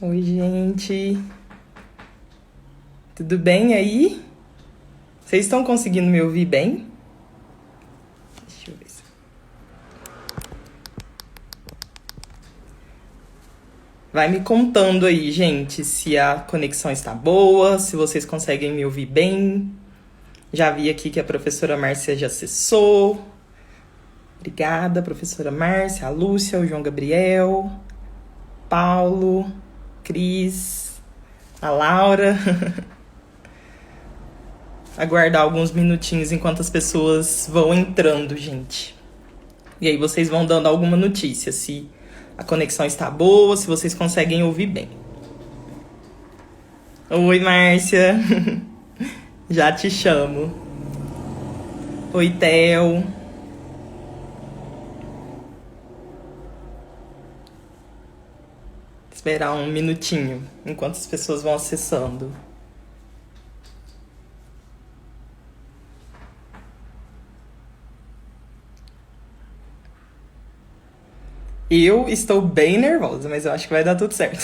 Oi, gente. Tudo bem aí? Vocês estão conseguindo me ouvir bem? Deixa eu ver se... Vai me contando aí, gente, se a conexão está boa, se vocês conseguem me ouvir bem. Já vi aqui que a professora Márcia já acessou. Obrigada, professora Márcia, a Lúcia, o João Gabriel, Paulo, Cris, a Laura. Aguardar alguns minutinhos enquanto as pessoas vão entrando, gente. E aí vocês vão dando alguma notícia, se a conexão está boa, se vocês conseguem ouvir bem. Oi, Márcia. Já te chamo. Oi, Theo. Esperar um minutinho enquanto as pessoas vão acessando. Eu estou bem nervosa, mas eu acho que vai dar tudo certo.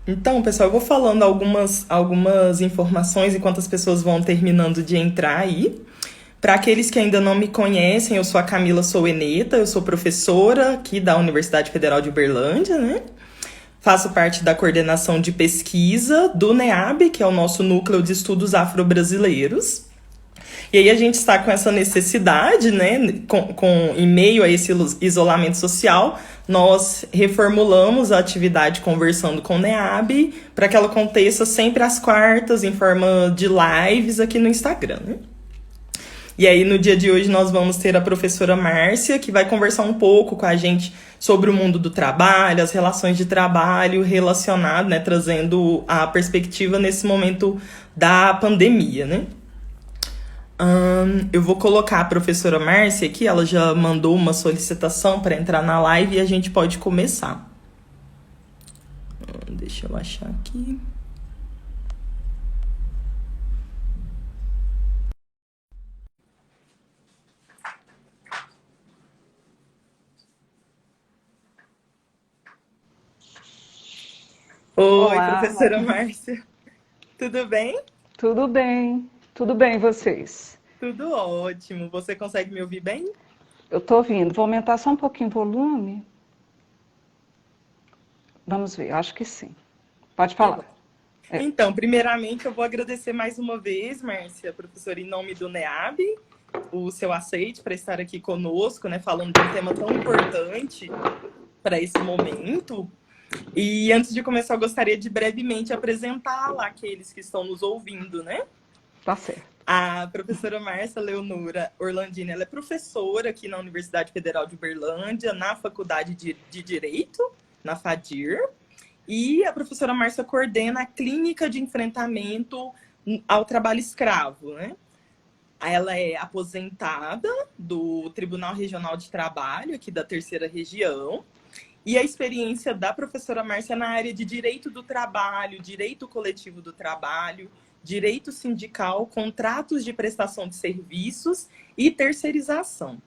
Então, pessoal, eu vou falando algumas informações enquanto as pessoas vão terminando de entrar aí. Para aqueles que ainda não me conhecem, eu sou a Camila Soueneta, eu sou professora aqui da Universidade Federal de Uberlândia, né? Faço parte da coordenação de pesquisa do NEAB, que é o nosso núcleo de estudos afro-brasileiros. E aí a gente está com essa necessidade, né, em meio a esse isolamento social, nós reformulamos a atividade Conversando com o NEAB para que ela aconteça sempre às quartas, em forma de lives aqui no Instagram, né? E aí, no dia de hoje, nós vamos ter a professora Márcia, que vai conversar um pouco com a gente sobre o mundo do trabalho, as relações de trabalho relacionado, né, trazendo a perspectiva nesse momento da pandemia, né? Eu vou colocar a professora Márcia aqui, ela já mandou uma solicitação para entrar na live e a gente pode começar. Deixa eu achar aqui. Oi, Olá, professora Márcia. Tudo bem? tudo bem? Tudo bem, vocês? Tudo ótimo. Você consegue me ouvir bem? Eu estou ouvindo. Vou aumentar só um pouquinho o volume. Vamos ver, acho que sim. Pode Que falar. bom. Então, primeiramente, eu vou agradecer mais uma vez, Márcia, professora, em nome do NEAB, o seu aceite para estar aqui conosco, né, falando de um tema tão importante para esse momento. E antes de começar, eu gostaria de brevemente apresentá-la àqueles que estão nos ouvindo, né? Tá certo. A professora Márcia Leonora Orlandini, ela é professora aqui na Universidade Federal de Uberlândia, na Faculdade de Direito, na FADIR. E a professora Márcia coordena a Clínica de Enfrentamento ao Trabalho Escravo, né? Ela é aposentada do Tribunal Regional de Trabalho, aqui da Terceira Região. E a experiência da professora Márcia na área de direito do trabalho, direito coletivo do trabalho, direito sindical, contratos de prestação de serviços e terceirização.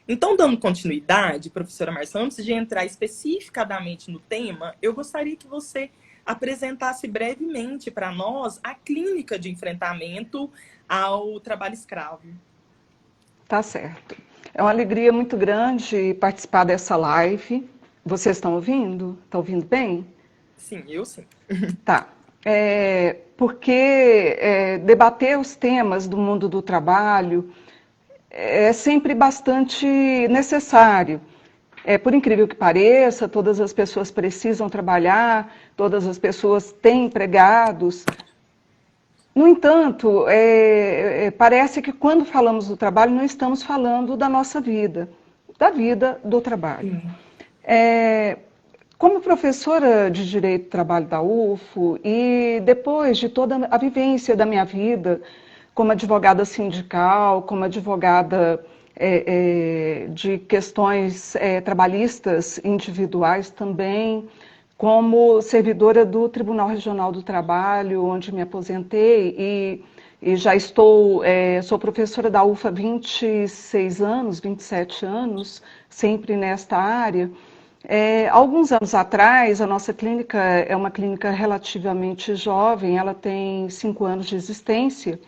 Então, dando continuidade, professora Márcia, antes de entrar especificadamente no tema, eu gostaria que você apresentasse brevemente para nós a clínica de enfrentamento ao trabalho escravo. Tá certo. É uma alegria muito grande participar dessa live. Vocês estão ouvindo? Estão ouvindo bem? Sim, eu sim. Tá. Porque debater os temas do mundo do trabalho é sempre bastante necessário. Por incrível que pareça, todas as pessoas precisam trabalhar, todas as pessoas têm empregados. No entanto, parece que quando falamos do trabalho, não estamos falando da nossa vida, da vida do trabalho. Como professora de Direito do Trabalho da UFO e depois de toda a vivência da minha vida como advogada sindical, como advogada de questões trabalhistas individuais também, como servidora do Tribunal Regional do Trabalho, onde me aposentei e já sou professora da UFO há 26 anos, 27 anos, sempre nesta área. Alguns anos atrás, a nossa clínica é uma clínica relativamente jovem, ela tem 5 anos de existência,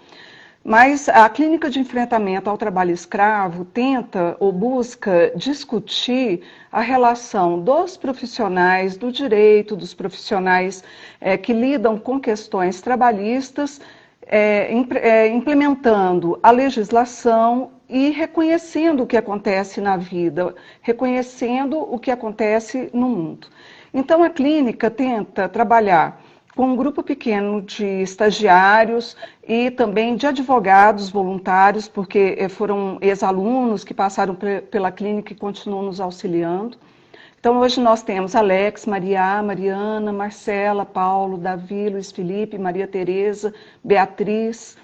mas a clínica de enfrentamento ao trabalho escravo tenta ou busca discutir a relação dos profissionais do direito, dos profissionais que lidam com questões trabalhistas, implementando a legislação e reconhecendo o que acontece na vida, reconhecendo o que acontece no mundo. Então, a clínica tenta trabalhar com um grupo pequeno de estagiários e também de advogados voluntários, porque foram ex-alunos que passaram pela clínica e continuam nos auxiliando. Então, hoje nós temos Alex, Maria, Mariana, Marcela, Paulo, Davi, Luiz Felipe, Maria Tereza, Beatriz.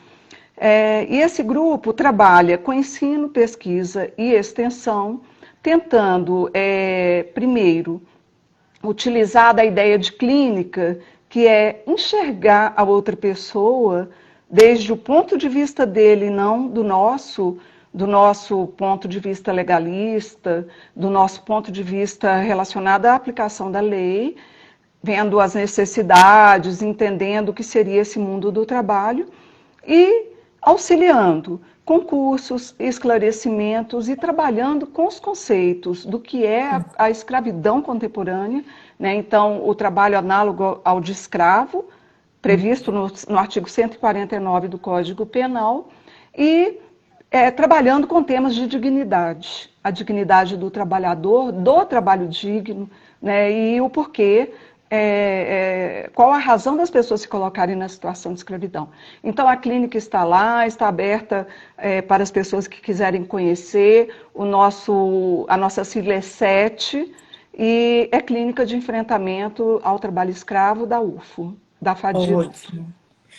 E esse grupo trabalha com ensino, pesquisa e extensão, tentando, primeiro, utilizar da ideia de clínica, que é enxergar a outra pessoa desde o ponto de vista dele, não do nosso ponto de vista legalista, do nosso ponto de vista relacionado à aplicação da lei, vendo as necessidades, entendendo o que seria esse mundo do trabalho e auxiliando com cursos, esclarecimentos e trabalhando com os conceitos do que é a escravidão contemporânea, né? Então, o trabalho análogo ao de escravo, previsto no artigo 149 do Código Penal, e trabalhando com temas de dignidade, a dignidade do trabalhador, do trabalho digno, né? E o porquê, qual a razão das pessoas se colocarem na situação de escravidão. Então, a clínica está lá, está aberta para as pessoas que quiserem conhecer. A nossa sigla é 7, e é Clínica de Enfrentamento ao Trabalho Escravo da UFO, da FADI UFO. Ótimo.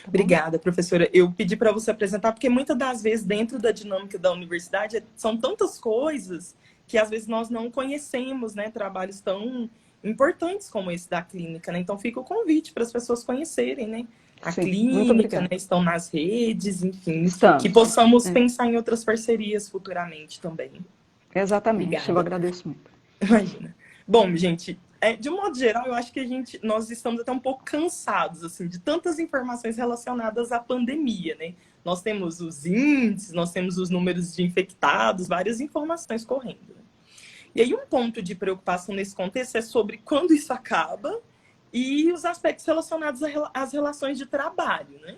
Obrigada, professora. Eu pedi para você apresentar, porque muitas das vezes, dentro da dinâmica da universidade, são tantas coisas que às vezes nós não conhecemos, né? Trabalhos tão importantes como esse da clínica, né? Então fica o convite para as pessoas conhecerem, né? A Sim, clínica, né? Estão nas redes, enfim, Estamos. Que possamos pensar em outras parcerias futuramente também. Exatamente, Obrigada. eu agradeço muito. Imagina. Bom, gente, de um modo geral, eu acho que nós estamos até um pouco cansados, assim, de tantas informações relacionadas à pandemia, né? Nós temos os índices, nós temos os números de infectados, várias informações correndo. E aí um ponto de preocupação nesse contexto é sobre quando isso acaba e os aspectos relacionados às relações de trabalho, né?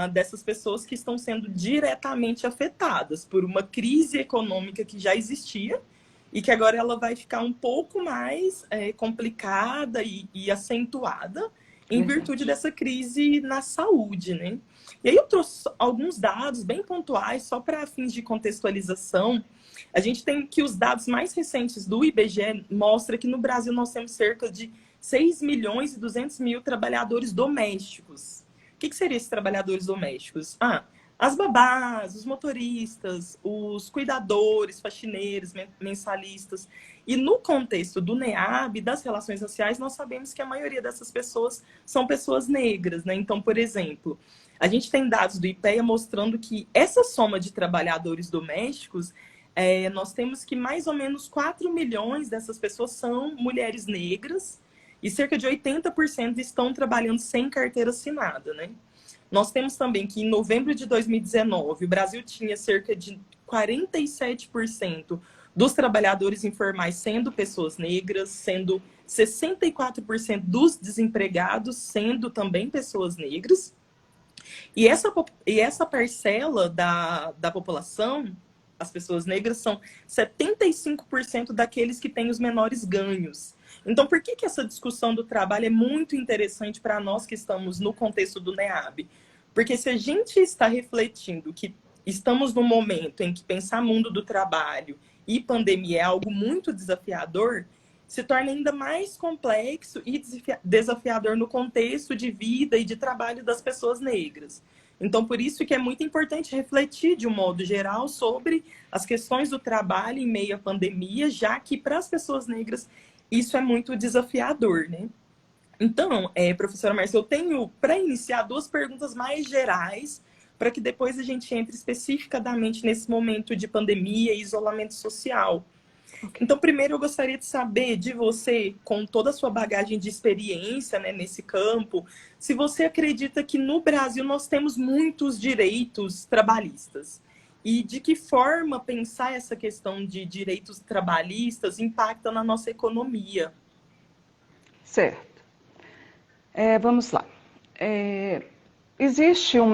Dessas pessoas que estão sendo diretamente afetadas por uma crise econômica que já existia e que agora ela vai ficar um pouco mais complicada e acentuada em virtude dessa crise na saúde, né? E aí eu trouxe alguns dados bem pontuais, só para fins de contextualização. A gente tem que os dados mais recentes do IBGE mostram que no Brasil nós temos cerca de 6 milhões e 200 mil trabalhadores domésticos. O que seriam esses trabalhadores domésticos? As babás, os motoristas, os cuidadores, faxineiros, mensalistas. E no contexto do NEAB, das relações raciais, nós sabemos que a maioria dessas pessoas são pessoas negras, né? Então, por exemplo, a gente tem dados do IPEA mostrando que essa soma de trabalhadores domésticos, nós temos que mais ou menos 4 milhões dessas pessoas são mulheres negras e cerca de 80% estão trabalhando sem carteira assinada, né? Nós temos também que em novembro de 2019, o Brasil tinha cerca de 47% dos trabalhadores informais sendo pessoas negras, sendo 64% dos desempregados sendo também pessoas negras. E essa parcela da população, as pessoas negras, são 75% daqueles que têm os menores ganhos. Então, por que essa discussão do trabalho é muito interessante para nós que estamos no contexto do NEAB? Porque se a gente está refletindo que estamos num momento em que pensar mundo do trabalho e pandemia é algo muito desafiador, se torna ainda mais complexo e desafiador no contexto de vida e de trabalho das pessoas negras. Então, por isso que é muito importante refletir, de um modo geral, sobre as questões do trabalho em meio à pandemia, já que para as pessoas negras isso é muito desafiador, né? Então, professora Márcia, eu tenho, para iniciar, duas perguntas mais gerais, para que depois a gente entre especificadamente nesse momento de pandemia e isolamento social. Ok. Então, primeiro eu gostaria de saber de você, com toda a sua bagagem de experiência, né, nesse campo, se você acredita que no Brasil nós temos muitos direitos trabalhistas. E de que forma pensar essa questão de direitos trabalhistas impacta na nossa economia. Certo. Vamos lá. Existe um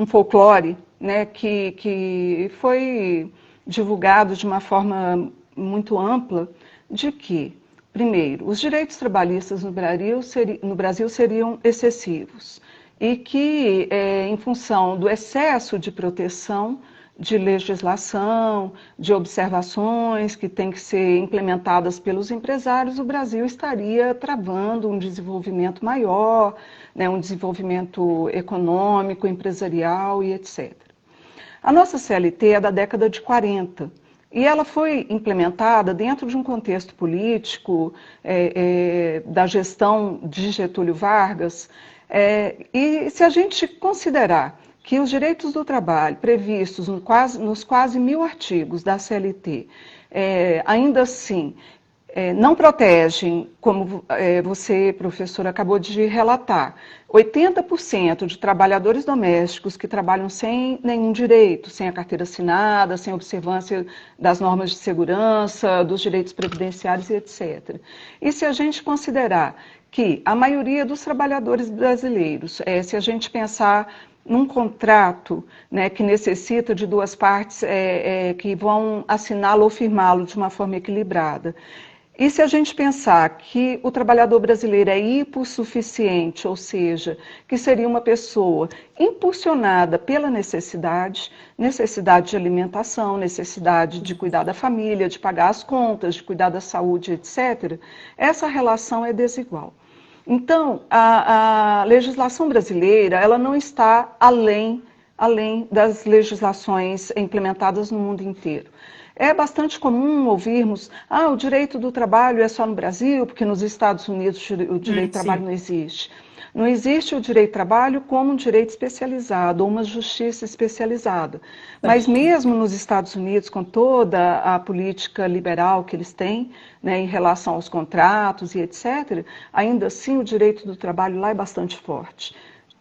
folclore, né, que foi divulgado de uma forma muito ampla, de que, primeiro, os direitos trabalhistas no Brasil seriam excessivos e que, em função do excesso de proteção, de legislação, de observações que têm que ser implementadas pelos empresários, o Brasil estaria travando um desenvolvimento maior, né, um desenvolvimento econômico, empresarial e etc. A nossa CLT é da década de 40 e ela foi implementada dentro de um contexto político da gestão de Getúlio Vargas. E se a gente considerar que os direitos do trabalho previstos nos quase 1000 artigos da CLT, ainda assim, não protegem, como você, professora, acabou de relatar, 80% de trabalhadores domésticos que trabalham sem nenhum direito, sem a carteira assinada, sem observância das normas de segurança, dos direitos previdenciários e etc. E se a gente considerar que a maioria dos trabalhadores brasileiros, se a gente pensar num contrato, né, que necessita de duas partes que vão assiná-lo ou firmá-lo de uma forma equilibrada. E se a gente pensar que o trabalhador brasileiro é hipossuficiente, ou seja, que seria uma pessoa impulsionada pela necessidade de alimentação, necessidade de cuidar da família, de pagar as contas, de cuidar da saúde, etc., essa relação é desigual. Então, a legislação brasileira, ela não está além das legislações implementadas no mundo inteiro. É bastante comum ouvirmos, o direito do trabalho é só no Brasil, porque nos Estados Unidos o direito do trabalho não existe. Não existe o direito do trabalho como um direito especializado, ou uma justiça especializada. Mas mesmo nos Estados Unidos, com toda a política liberal que eles têm, né, em relação aos contratos e etc., ainda assim o direito do trabalho lá é bastante forte.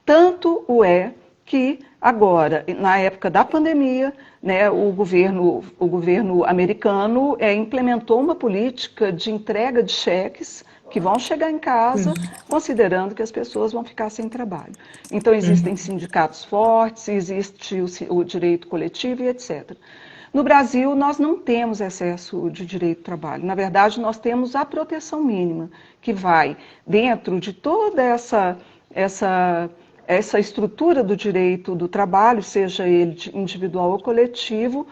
Tanto o é que agora, na época da pandemia, né, o governo americano implementou uma política de entrega de cheques que vão chegar em casa, considerando que as pessoas vão ficar sem trabalho. Então, existem sindicatos fortes, existe o direito coletivo e etc. No Brasil, nós não temos excesso de direito do trabalho. Na verdade, nós temos a proteção mínima, que vai dentro de toda essa estrutura do direito do trabalho, seja ele individual ou coletivo,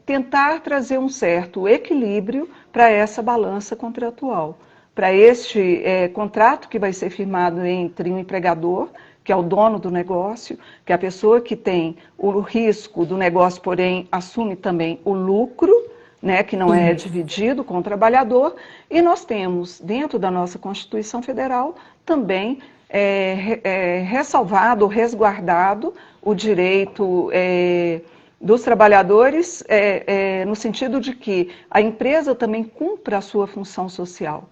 tentar trazer um certo equilíbrio para essa balança contratual. Para este contrato que vai ser firmado entre um empregador, que é o dono do negócio, que é a pessoa que tem o risco do negócio, porém assume também o lucro, né, que não é dividido com o trabalhador, e nós temos, dentro da nossa Constituição Federal, também ressalvado, resguardado o direito dos trabalhadores, no sentido de que a empresa também cumpra a sua função social.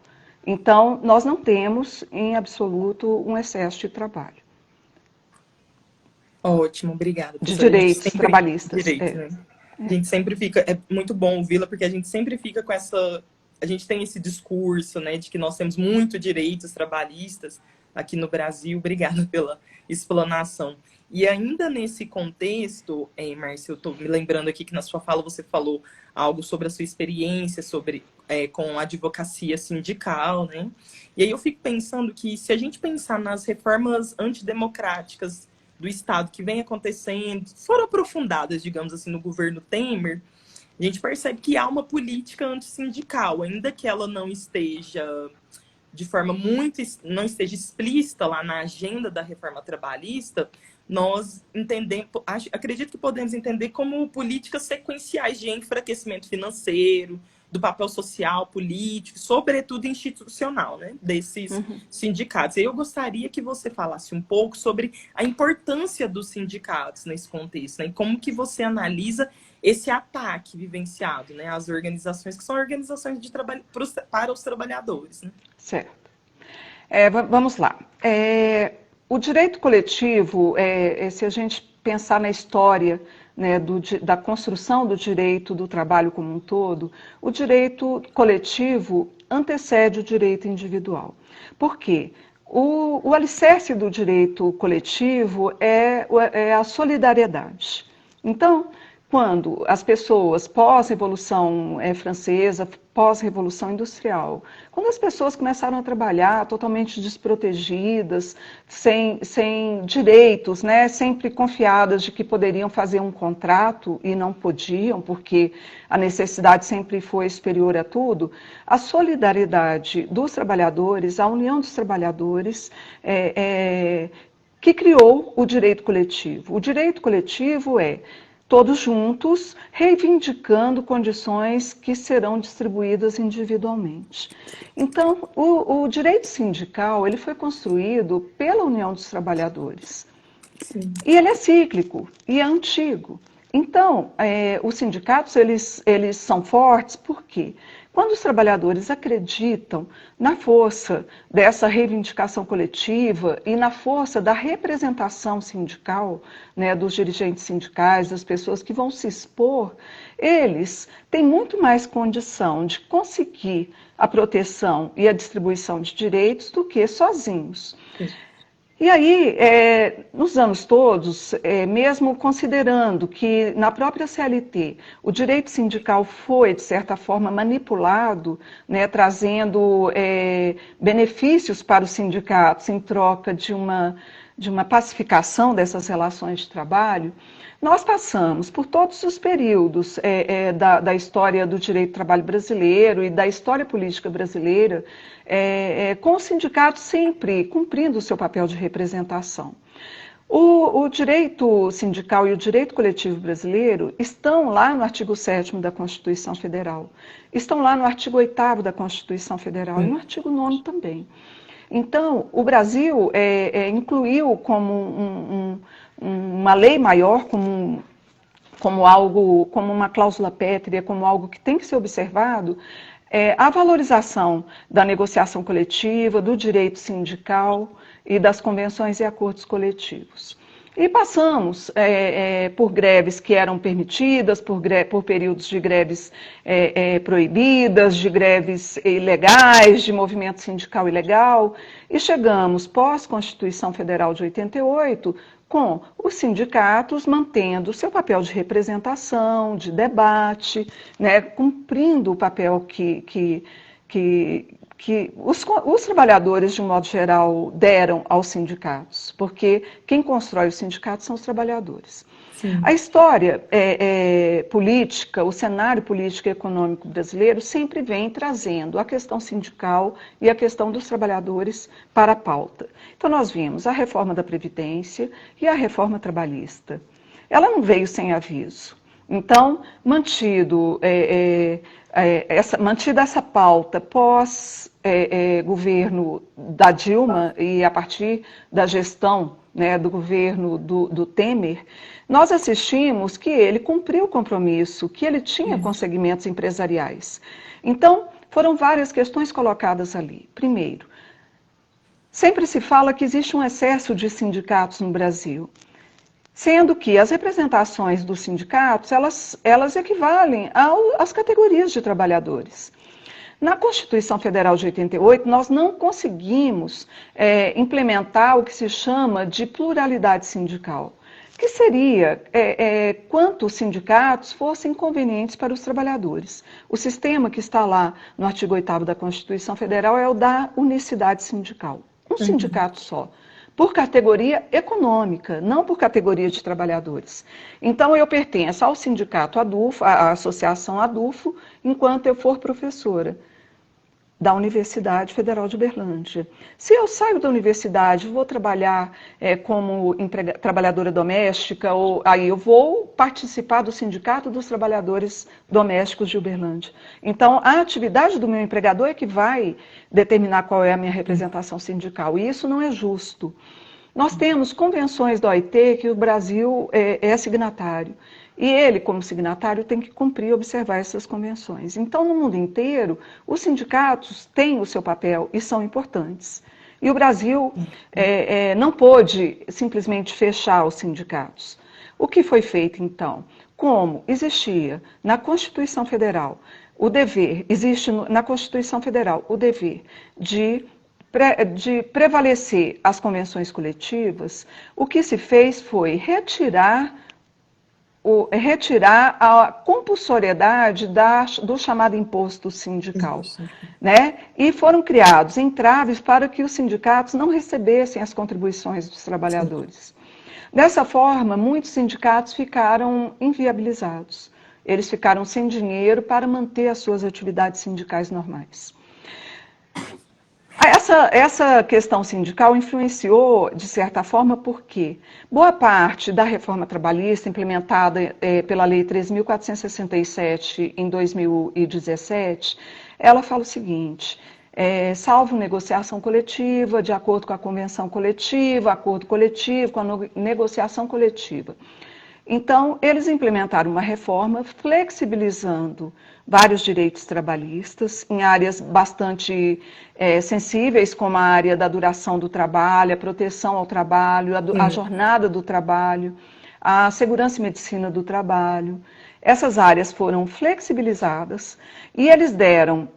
Então, nós não temos, em absoluto, um excesso de trabalho. Ótimo, obrigada. De direitos trabalhistas. Né? A gente sempre fica, é muito bom ouvi-la, porque a gente sempre fica com a gente tem esse discurso, né, de que nós temos muito direitos trabalhistas aqui no Brasil. Obrigada pela explanação. E ainda nesse contexto, Márcia, eu estou me lembrando aqui que na sua fala você falou algo sobre a sua experiência com a advocacia sindical, né? E aí eu fico pensando que se a gente pensar nas reformas antidemocráticas do Estado que vem acontecendo, foram aprofundadas, digamos assim, no governo Temer, a gente percebe que há uma política antissindical, ainda que ela não esteja de forma muito, não esteja explícita lá na agenda da reforma trabalhista, nós entendemos, acredito que podemos entender como políticas sequenciais de enfraquecimento financeiro, do papel social, político, sobretudo institucional, né, desses sindicatos. E eu gostaria que você falasse um pouco sobre a importância dos sindicatos nesse contexto, né, e como que você analisa esse ataque vivenciado, né, às organizações que são organizações de trabalho para os trabalhadores, né? Certo. Vamos lá. O direito coletivo, se a gente pensar na história, né, da construção do direito do trabalho como um todo, o direito coletivo antecede o direito individual. Por quê? O alicerce do direito coletivo é a solidariedade. Então, quando as pessoas pós-Revolução Francesa, pós-Revolução Industrial, quando as pessoas começaram a trabalhar totalmente desprotegidas, sem direitos, né, sempre confiadas de que poderiam fazer um contrato e não podiam, porque a necessidade sempre foi superior a tudo, a solidariedade dos trabalhadores, a união dos trabalhadores, que criou o direito coletivo. O direito coletivo é todos juntos, reivindicando condições que serão distribuídas individualmente. Então, o direito sindical ele foi construído pela União dos Trabalhadores. Sim. E ele é cíclico e é antigo. Então, os sindicatos eles são fortes por quê? Quando os trabalhadores acreditam na força dessa reivindicação coletiva e na força da representação sindical, né, dos dirigentes sindicais, das pessoas que vão se expor, eles têm muito mais condição de conseguir a proteção e a distribuição de direitos do que sozinhos. E aí, nos anos todos, mesmo considerando que na própria CLT o direito sindical foi, de certa forma, manipulado, né, trazendo benefícios para os sindicatos em troca de uma pacificação dessas relações de trabalho, nós passamos por todos os períodos da história do direito do trabalho brasileiro e da história política brasileira, com os sindicatos sempre cumprindo o seu papel de representação. O direito sindical e o direito coletivo brasileiro estão lá no artigo 7º da Constituição Federal, estão lá no artigo 8º da Constituição Federal e no artigo 9º também. Então, o Brasil incluiu como uma lei maior, como algo, como uma cláusula pétrea, como algo que tem que ser observado, a valorização da negociação coletiva, do direito sindical e das convenções e acordos coletivos. E passamos por greves que eram permitidas, por períodos de greves proibidas, de greves ilegais, de movimento sindical ilegal, e chegamos, pós-Constituição Federal de 88, com os sindicatos mantendo seu papel de representação, de debate, né, cumprindo o papel que os trabalhadores, de um modo geral, deram aos sindicatos, porque quem constrói os sindicatos são os trabalhadores. Sim. A história política, o cenário político e econômico brasileiro sempre vem trazendo a questão sindical e a questão dos trabalhadores para a pauta. Então nós vimos a reforma da Previdência e a reforma trabalhista. Ela não veio sem aviso. Então, mantida essa pauta pós-governo da Dilma e a partir da gestão, né, do governo do Temer, nós assistimos que ele cumpriu o compromisso, que ele tinha com segmentos empresariais. Então, foram várias questões colocadas ali. Primeiro, sempre se fala que existe um excesso de sindicatos no Brasil, sendo que as representações dos sindicatos, elas equivalem às categorias de trabalhadores. Na Constituição Federal de 88, nós não conseguimos implementar o que se chama de pluralidade sindical, que seria quanto os sindicatos fossem convenientes para os trabalhadores. O sistema que está lá no artigo 8º da Constituição Federal é o da unicidade sindical, um sindicato só, por categoria econômica, não por categoria de trabalhadores. Então, eu pertenço ao sindicato ADUFO, à associação ADUFO, enquanto eu for professora da Universidade Federal de Uberlândia. Se eu saio da universidade, vou trabalhar como trabalhadora doméstica, ou aí eu vou participar do Sindicato dos Trabalhadores Domésticos de Uberlândia. Então, a atividade do meu empregador é que vai determinar qual é a minha representação sindical, e isso não é justo. Nós temos convenções da OIT que o Brasil é signatário. E ele, como signatário, tem que cumprir e observar essas convenções. Então, no mundo inteiro, os sindicatos têm o seu papel e são importantes. E o Brasil não pôde simplesmente fechar os sindicatos. O que foi feito, então? Como existia na Constituição Federal o dever, existe na Constituição Federal o dever de prevalecer as convenções coletivas, o que se fez foi retirar a compulsoriedade do chamado imposto sindical, né? E foram criados entraves para que os sindicatos não recebessem as contribuições dos trabalhadores. Dessa forma, muitos sindicatos ficaram inviabilizados. Eles ficaram sem dinheiro para manter as suas atividades sindicais normais. Essa questão sindical influenciou, de certa forma, porque boa parte da reforma trabalhista implementada pela Lei 3.467 em 2017, ela fala o seguinte: salvo negociação coletiva, de acordo com a convenção coletiva, acordo coletivo, com a negociação coletiva. Então, eles implementaram uma reforma flexibilizando vários direitos trabalhistas em áreas bastante sensíveis, como a área da duração do trabalho, a proteção ao trabalho, a jornada do trabalho, a segurança e medicina do trabalho. Essas áreas foram flexibilizadas e eles deram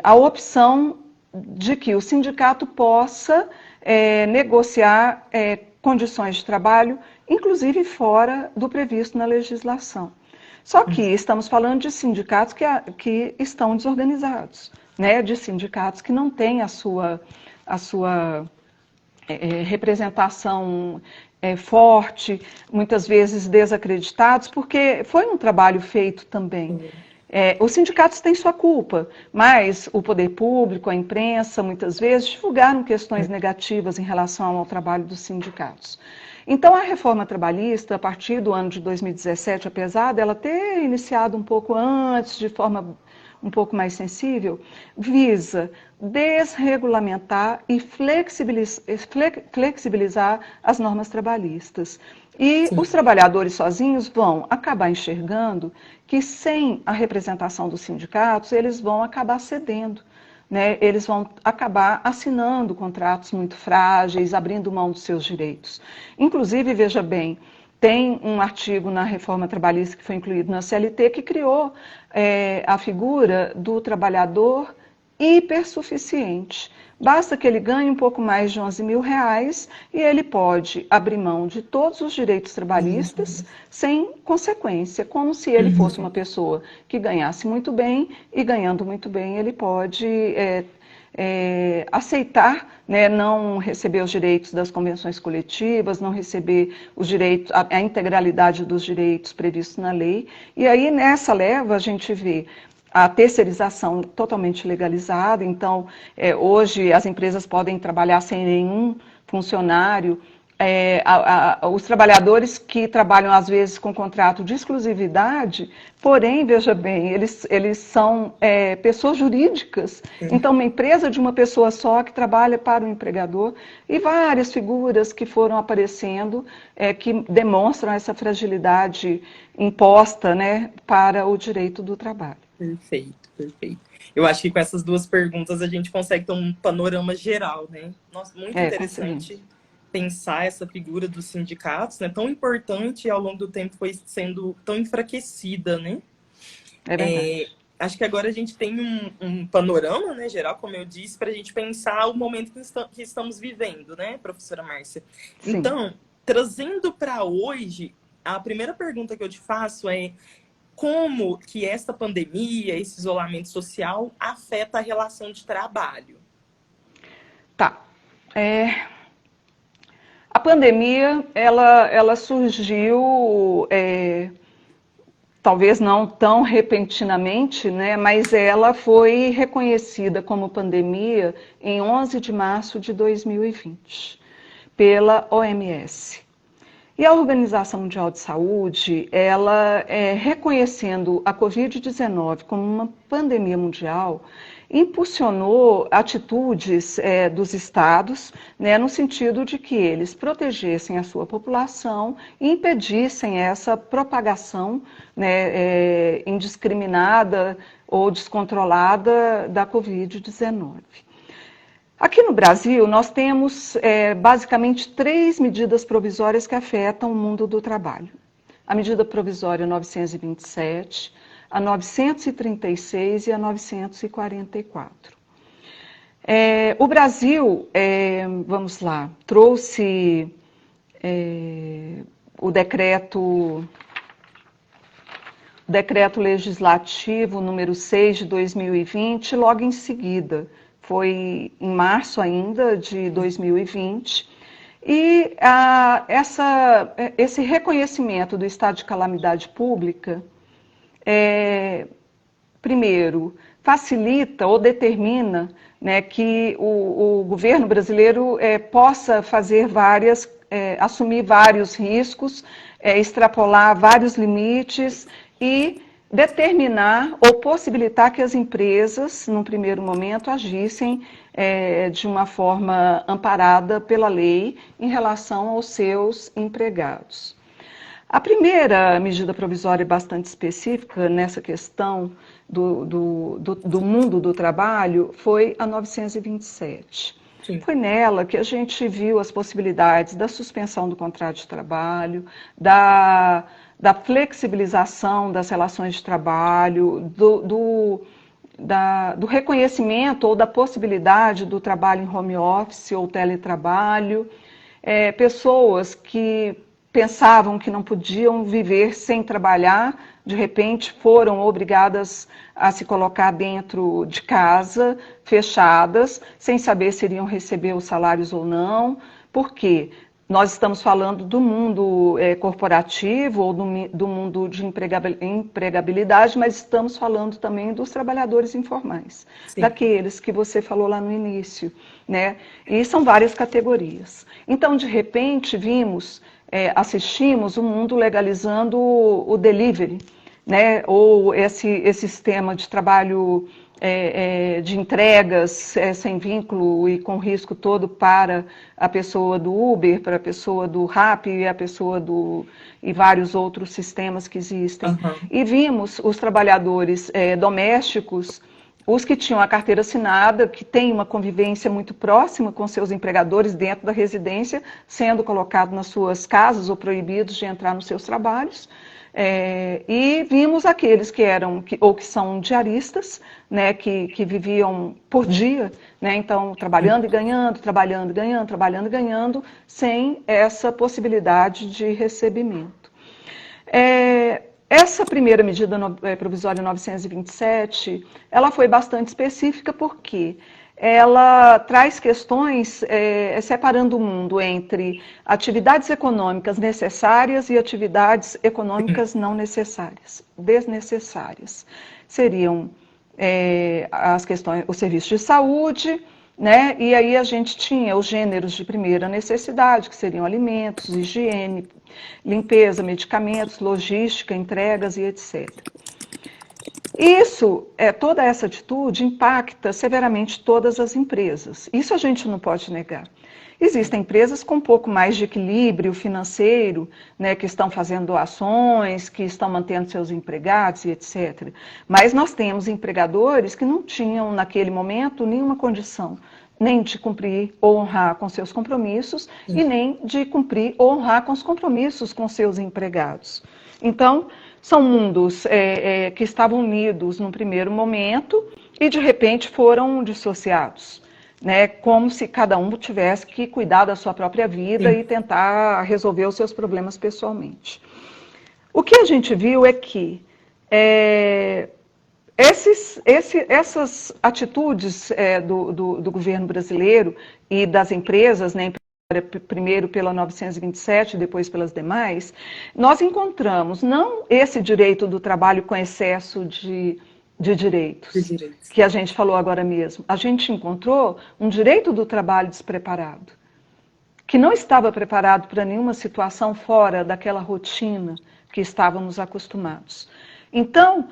a opção de que o sindicato possa negociar condições de trabalho, inclusive fora do previsto na legislação. Só que estamos falando de sindicatos que estão desorganizados, né? De sindicatos que não têm a sua representação forte, muitas vezes desacreditados, porque foi um trabalho feito também. Os sindicatos têm sua culpa, mas o poder público, a imprensa, muitas vezes, divulgaram questões negativas em relação ao trabalho dos sindicatos. Então, a reforma trabalhista, a partir do ano de 2017, apesar dela ter iniciado um pouco antes, de forma um pouco mais sensível, visa desregulamentar e flexibilizar as normas trabalhistas. E os trabalhadores sozinhos vão acabar enxergando que, sem a representação dos sindicatos, eles vão acabar cedendo. Né? Eles vão acabar assinando contratos muito frágeis, abrindo mão dos seus direitos. Inclusive, veja bem, tem um artigo na reforma trabalhista que foi incluído na CLT que criou a figura do trabalhador hipersuficiente. Basta que ele ganhe um pouco mais de R$11.000 e ele pode abrir mão de todos os direitos trabalhistas sem consequência, como se ele fosse uma pessoa que ganhasse muito bem e, ganhando muito bem, ele pode aceitar, né, não receber os direitos das convenções coletivas, não receber os direitos, a integralidade dos direitos previstos na lei. E aí, nessa leva, a gente vê a terceirização totalmente legalizada. Então, hoje as empresas podem trabalhar sem nenhum funcionário. Os trabalhadores que trabalham, às vezes, com contrato de exclusividade, porém, veja bem, eles são pessoas jurídicas. Então, uma empresa de uma pessoa só que trabalha para o empregador, e várias figuras que foram aparecendo que demonstram essa fragilidade imposta, né, para o direito do trabalho. Perfeito, perfeito. Eu acho que com essas duas perguntas a gente consegue ter um panorama geral, né? Nossa, muito interessante pensar essa figura dos sindicatos, né? Tão importante e ao longo do tempo foi sendo tão enfraquecida, né? É verdade. Acho que agora a gente tem um panorama, né, geral, como eu disse, para a gente pensar o momento que estamos vivendo, né, professora Márcia? Sim. Então, trazendo para hoje, a primeira pergunta que eu te faço é: como que esta pandemia, esse isolamento social, afeta a relação de trabalho? Tá. A pandemia, ela surgiu, talvez não tão repentinamente, né, mas ela foi reconhecida como pandemia em 11 de março de 2020, pela OMS. E a Organização Mundial de Saúde, ela, reconhecendo a Covid-19 como uma pandemia mundial, impulsionou atitudes dos estados, né, no sentido de que eles protegessem a sua população e impedissem essa propagação, né, indiscriminada ou descontrolada da Covid-19. Aqui no Brasil, nós temos basicamente 3 medidas provisórias que afetam o mundo do trabalho. A medida provisória 927, a 936 e a 944. O Brasil, vamos lá, trouxe o decreto legislativo número 6 de 2020, logo em seguida. Foi em março ainda de 2020, e esse reconhecimento do estado de calamidade pública, primeiro, facilita ou determina, né, que o governo brasileiro possa fazer assumir vários riscos, extrapolar vários limites e determinar ou possibilitar que as empresas, num primeiro momento, agissem de uma forma amparada pela lei em relação aos seus empregados. A primeira medida provisória bastante específica nessa questão do mundo do trabalho foi a 927. Sim. Foi nela que a gente viu as possibilidades da suspensão do contrato de trabalho, da flexibilização das relações de trabalho, do reconhecimento ou da possibilidade do trabalho em home office ou teletrabalho, pessoas que pensavam que não podiam viver sem trabalhar, de repente foram obrigadas a se colocar dentro de casa, fechadas, sem saber se iriam receber os salários ou não. Por quê? Nós estamos falando do mundo corporativo ou do mundo de empregabilidade, mas estamos falando também dos trabalhadores informais, sim, daqueles que você falou lá no início, né? E são várias categorias. Então, de repente, assistimos o mundo legalizando o delivery, né? Ou esse sistema de trabalho de entregas sem vínculo e com risco todo para a pessoa do Uber, para a pessoa do Rappi e vários outros sistemas que existem. Uhum. E vimos os trabalhadores domésticos, os que tinham a carteira assinada, que têm uma convivência muito próxima com seus empregadores dentro da residência, sendo colocados nas suas casas ou proibidos de entrar nos seus trabalhos. E vimos aqueles que são diaristas, né, que viviam por dia, né, então trabalhando e ganhando, trabalhando e ganhando, trabalhando e ganhando, sem essa possibilidade de recebimento. Essa primeira medida provisória 927, ela foi bastante específica porque ela traz questões separando o mundo entre atividades econômicas necessárias e atividades econômicas não necessárias, desnecessárias. Seriam as questões, o serviço de saúde, né? E aí a gente tinha os gêneros de primeira necessidade, que seriam alimentos, higiene, limpeza, medicamentos, logística, entregas e etc. Isso, toda essa atitude impacta severamente todas as empresas. Isso a gente não pode negar. Existem empresas com um pouco mais de equilíbrio financeiro, né, que estão fazendo doações, que estão mantendo seus empregados e etc. Mas nós temos empregadores que não tinham, naquele momento, nenhuma condição, nem de cumprir ou honrar com seus compromissos, e nem de cumprir ou honrar com os compromissos com seus empregados. Então, são mundos que estavam unidos num primeiro momento e, de repente, foram dissociados, né? Como se cada um tivesse que cuidar da sua própria vida e tentar resolver os seus problemas pessoalmente. O que a gente viu é que Essas atitudes do governo brasileiro e das empresas, né, primeiro pela 927, depois pelas demais, nós encontramos não esse direito do trabalho com excesso de direitos, que a gente falou agora mesmo. A gente encontrou um direito do trabalho despreparado, que não estava preparado para nenhuma situação fora daquela rotina que estávamos acostumados. Então,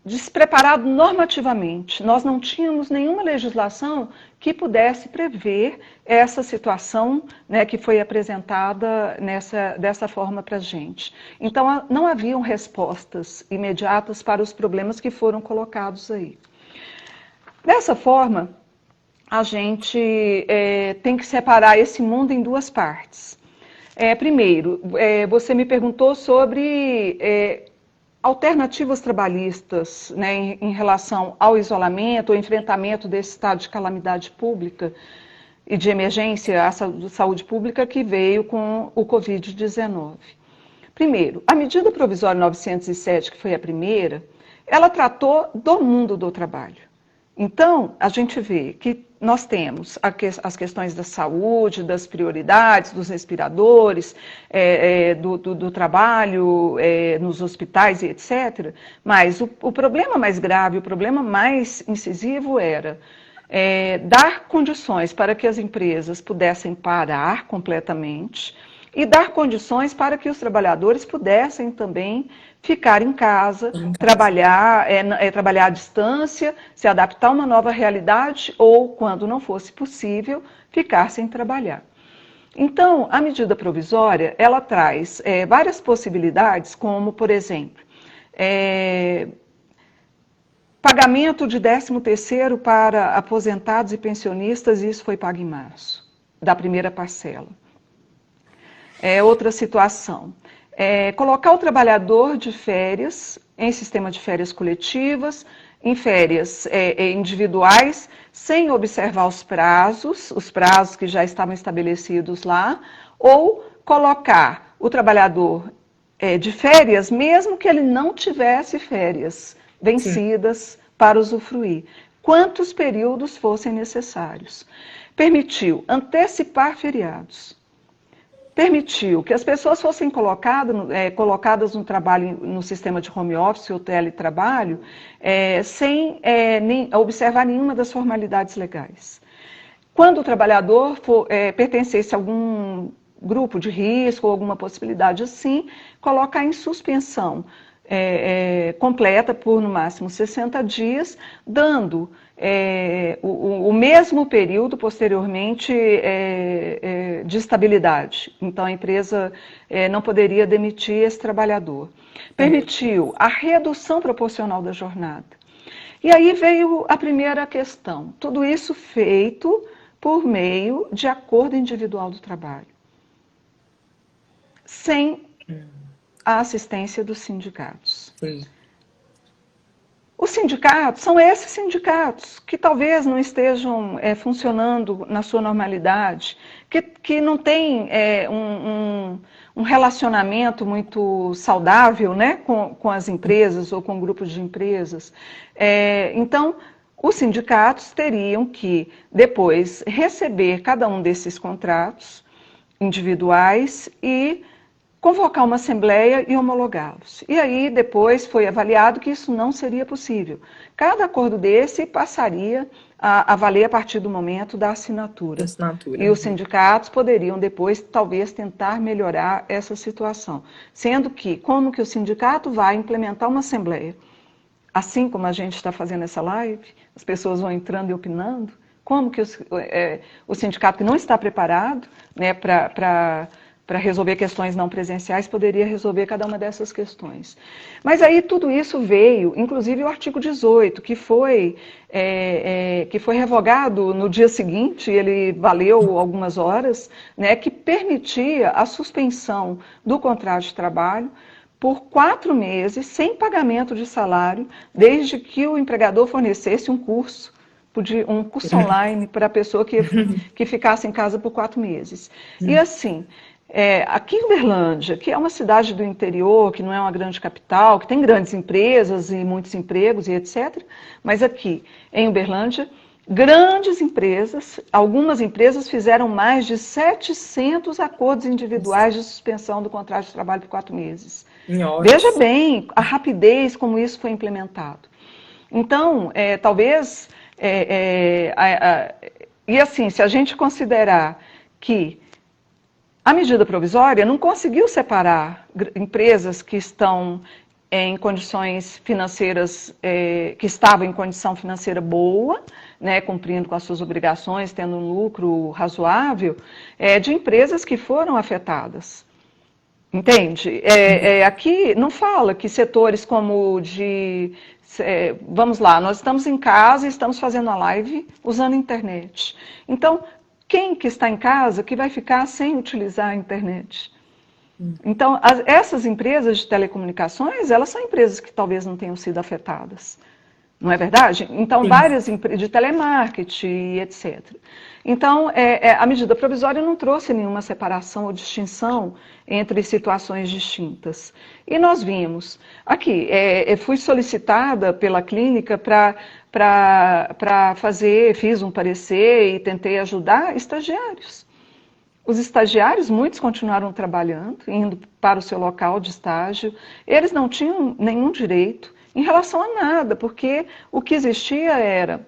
despreparado normativamente, nós não tínhamos nenhuma legislação que pudesse prever essa situação, né, que foi apresentada dessa forma para a gente. Então, não haviam respostas imediatas para os problemas que foram colocados aí. Dessa forma, a gente tem que separar esse mundo em duas partes. Primeiro, você me perguntou sobre alternativas trabalhistas, né, em relação ao isolamento, ao enfrentamento desse estado de calamidade pública e de emergência à saúde pública que veio com o Covid-19. Primeiro, a medida provisória 907, que foi a primeira, ela tratou do mundo do trabalho. Então, a gente vê que nós temos as questões da saúde, das prioridades, dos respiradores, do trabalho nos hospitais e etc. Mas o problema mais grave, o problema mais incisivo era dar condições para que as empresas pudessem parar completamente e dar condições para que os trabalhadores pudessem também ficar em casa, trabalhar à distância, se adaptar a uma nova realidade ou, quando não fosse possível, ficar sem trabalhar. Então, a medida provisória, ela traz várias possibilidades, como, por exemplo, pagamento de 13º para aposentados e pensionistas, e isso foi pago em março, da primeira parcela. Outra situação. Colocar o trabalhador de férias em sistema de férias coletivas, em férias individuais, sem observar os prazos que já estavam estabelecidos lá, ou colocar o trabalhador de férias, mesmo que ele não tivesse férias vencidas para usufruir, quantos períodos fossem necessários. Permitiu antecipar feriados. Permitiu que as pessoas fossem colocadas no trabalho, no sistema de home office ou teletrabalho, sem observar nenhuma das formalidades legais. Quando o trabalhador pertencesse a algum grupo de risco ou alguma possibilidade assim, colocar em suspensão completa por no máximo 60 dias, dando o mesmo período posteriormente de estabilidade. Então, a empresa não poderia demitir esse trabalhador. Permitiu a redução proporcional da jornada. E aí veio a primeira questão. Tudo isso feito por meio de acordo individual do trabalho, sem a assistência dos sindicatos. Sim. Os sindicatos são esses sindicatos que talvez não estejam funcionando na sua normalidade, que não têm um relacionamento muito saudável, né, com as empresas ou com grupos de empresas. Então, os sindicatos teriam que depois receber cada um desses contratos individuais e convocar uma assembleia e homologá-los. E aí depois foi avaliado que isso não seria possível. Cada acordo desse passaria a valer a partir do momento da assinatura. E os sindicatos poderiam depois talvez tentar melhorar essa situação. Sendo que, como que o sindicato vai implementar uma assembleia? Assim como a gente está fazendo essa live, as pessoas vão entrando e opinando, como que o sindicato que não está preparado, né, para resolver questões não presenciais, poderia resolver cada uma dessas questões. Mas aí tudo isso veio, inclusive o artigo 18, que foi revogado no dia seguinte, ele valeu algumas horas, né, que permitia a suspensão do contrato de trabalho por 4 meses, sem pagamento de salário, desde que o empregador fornecesse um curso online para a pessoa que ficasse em casa por 4 meses. E assim, Aqui em Uberlândia, que é uma cidade do interior, que não é uma grande capital, que tem grandes empresas e muitos empregos e etc., mas aqui em Uberlândia, grandes empresas, algumas empresas fizeram mais de 700 acordos individuais de suspensão do contrato de trabalho por 4 meses. Veja Nossa. bem a rapidez como isso foi implementado. Então, talvez, e assim, se a gente considerar que a medida provisória não conseguiu separar empresas que estão em condições financeiras, que estavam em condição financeira boa, né, cumprindo com as suas obrigações, tendo um lucro razoável, de empresas que foram afetadas. Entende? Aqui não fala que setores como de... vamos lá, nós estamos em casa e estamos fazendo a live usando a internet. Então, quem que está em casa que vai ficar sem utilizar a internet? Então, essas empresas de telecomunicações, elas são empresas que talvez não tenham sido afetadas. Não é verdade? Então, Sim. várias empresas de telemarketing, etc. Então, a medida provisória não trouxe nenhuma separação ou distinção entre situações distintas. E nós vimos, aqui, fui solicitada pela clínica para fiz um parecer e tentei ajudar estagiários. Os estagiários, muitos continuaram trabalhando, indo para o seu local de estágio, eles não tinham nenhum direito em relação a nada, porque o que existia era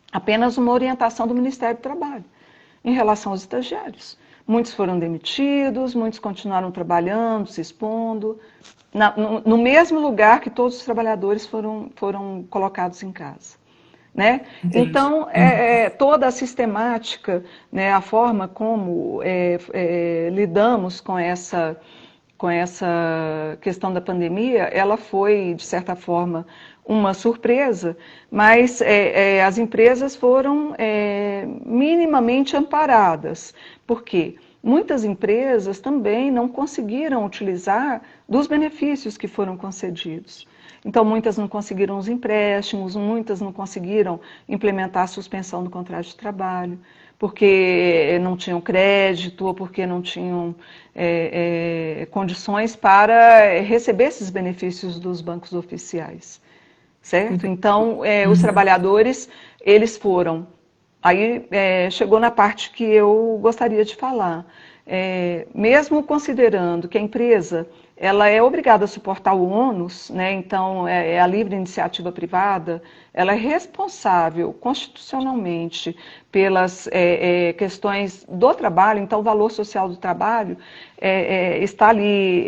apenas uma orientação do Ministério do Trabalho em relação aos estagiários. Muitos foram demitidos, muitos continuaram trabalhando, se expondo, no mesmo lugar que todos os trabalhadores foram colocados em casa. Né? Então, toda a sistemática, né, a forma como lidamos com essa questão da pandemia, ela foi, de certa forma, uma surpresa, mas as empresas foram minimamente amparadas. Por quê? Muitas empresas também não conseguiram utilizar dos benefícios que foram concedidos. Então, muitas não conseguiram os empréstimos, muitas não conseguiram implementar a suspensão do contrato de trabalho, porque não tinham crédito ou porque não tinham condições para receber esses benefícios dos bancos oficiais, certo? Então, os trabalhadores, eles foram... Aí chegou na parte que eu gostaria de falar. Mesmo considerando que a empresa ela é obrigada a suportar o ônus, né? Então é a livre iniciativa privada, ela é responsável constitucionalmente pelas questões do trabalho, então o valor social do trabalho está ali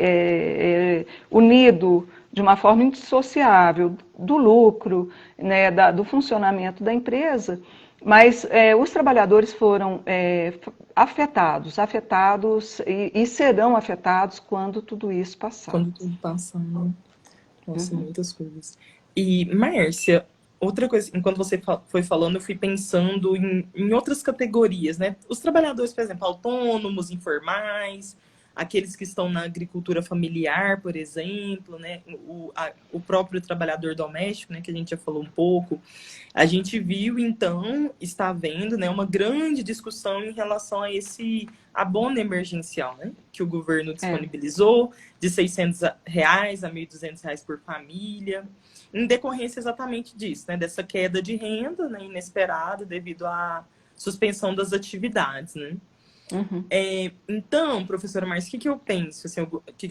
unido de uma forma indissociável do lucro, né? Do funcionamento da empresa, mas os trabalhadores foram afetados e serão afetados quando tudo isso passar. Quando tudo passar, né? Nossa, muitas coisas. E, Márcia, outra coisa, enquanto você foi falando, eu fui pensando em outras categorias, né? Os trabalhadores, por exemplo, autônomos, informais, aqueles que estão na agricultura familiar, por exemplo, né? O próprio trabalhador doméstico, né? Que a gente já falou um pouco. A gente viu, então, está havendo, né, uma grande discussão em relação a esse abono emergencial, né? Que o governo disponibilizou, de R$600 a R$1.200 por família, em decorrência exatamente disso, né? Dessa queda de renda, né, inesperada devido à suspensão das atividades, né? Uhum. Então, professora Márcia, o que eu penso? Assim, o que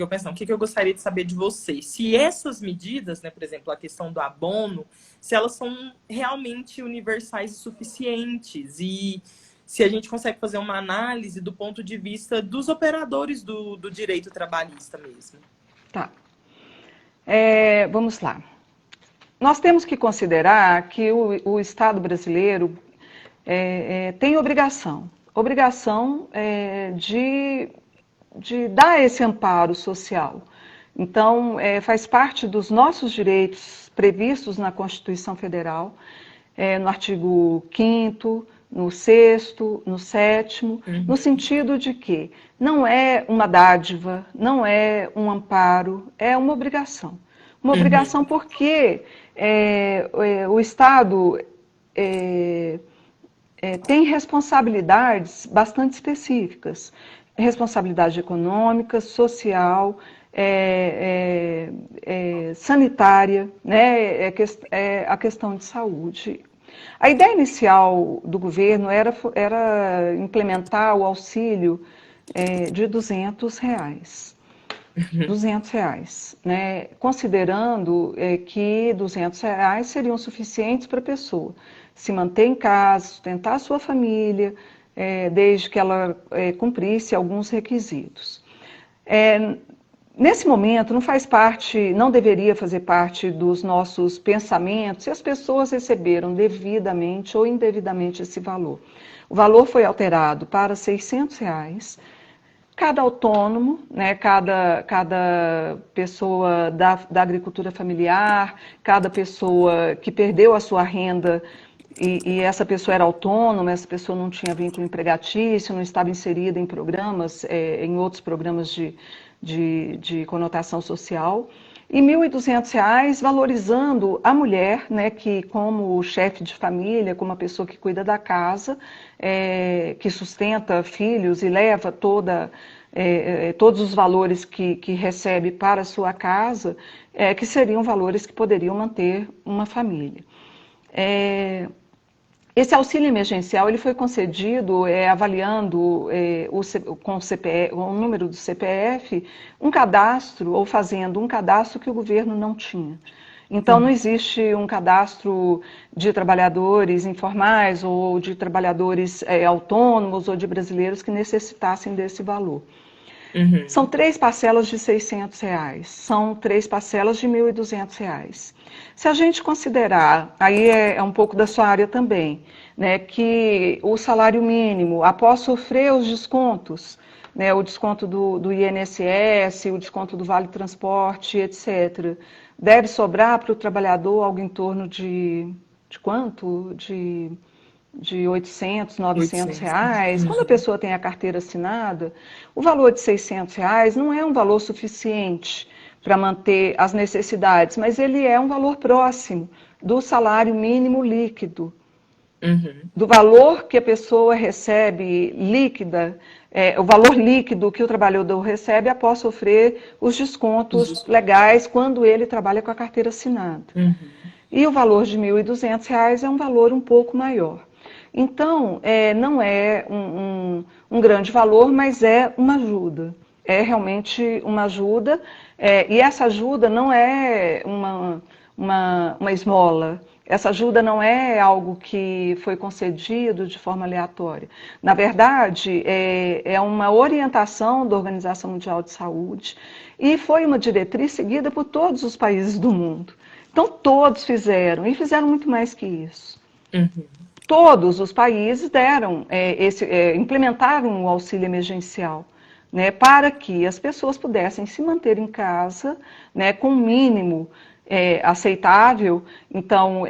eu gostaria de saber de vocês? Se essas medidas, né, por exemplo, a questão do abono, se elas são realmente universais e suficientes, e se a gente consegue fazer uma análise do ponto de vista dos operadores do direito trabalhista mesmo. Tá. Vamos lá. Nós temos que considerar que o Estado brasileiro tem obrigação de dar esse amparo social. Então, faz parte dos nossos direitos previstos na Constituição Federal, no artigo 5º, no 6º, no 7º, no sentido de que não é uma dádiva, não é um amparo, é uma obrigação. Uma obrigação porque o Estado tem responsabilidades bastante específicas, responsabilidade econômica, social, sanitária, né? É a questão de saúde. A ideia inicial do governo era implementar o auxílio de R$ 200. R$ 200, né? Considerando que R$ 200 seriam suficientes para a pessoa se manter em casa, sustentar a sua família, desde que ela cumprisse alguns requisitos. Nesse momento, não deveria fazer parte dos nossos pensamentos se as pessoas receberam devidamente ou indevidamente esse valor. O valor foi alterado para R$ 600. Cada autônomo, né, cada pessoa da agricultura familiar, cada pessoa que perdeu a sua renda e essa pessoa era autônoma, essa pessoa não tinha vínculo empregatício, não estava inserida em programas, em outros programas de conotação social. E R$ 1.200 valorizando a mulher, né, que como chefe de família, como a pessoa que cuida da casa, que sustenta filhos e leva todos os valores que recebe para a sua casa, que seriam valores que poderiam manter uma família. Esse auxílio emergencial ele foi concedido avaliando com o número do CPF um cadastro ou fazendo um cadastro que o governo não tinha. Então não existe um cadastro de trabalhadores informais ou de trabalhadores autônomos ou de brasileiros que necessitassem desse valor. São 3 parcelas de R$ 600, são 3 parcelas de R$ 1.200. Se a gente considerar, aí é um pouco da sua área também, né, que o salário mínimo, após sofrer os descontos, né, o desconto do INSS, o desconto do Vale Transporte, etc., deve sobrar para o trabalhador algo em torno de quanto? De 800, 900 reais. Quando a pessoa tem a carteira assinada, o valor de R$ 600 não é um valor suficiente para manter as necessidades, mas ele é um valor próximo do salário mínimo líquido, do valor que a pessoa recebe líquida, o valor líquido que o trabalhador recebe após sofrer os descontos legais quando ele trabalha com a carteira assinada. E o valor de R$ 1.200 é um valor um pouco maior. Então, não é um grande valor, mas é uma ajuda. É realmente uma ajuda, e essa ajuda não é uma esmola. Essa ajuda não é algo que foi concedido de forma aleatória. Na verdade, é uma orientação da Organização Mundial de Saúde e foi uma diretriz seguida por todos os países do mundo. Então, todos fizeram, e fizeram muito mais que isso. Todos os países implementaram o auxílio emergencial, né, para que as pessoas pudessem se manter em casa, né, com o mínimo aceitável, então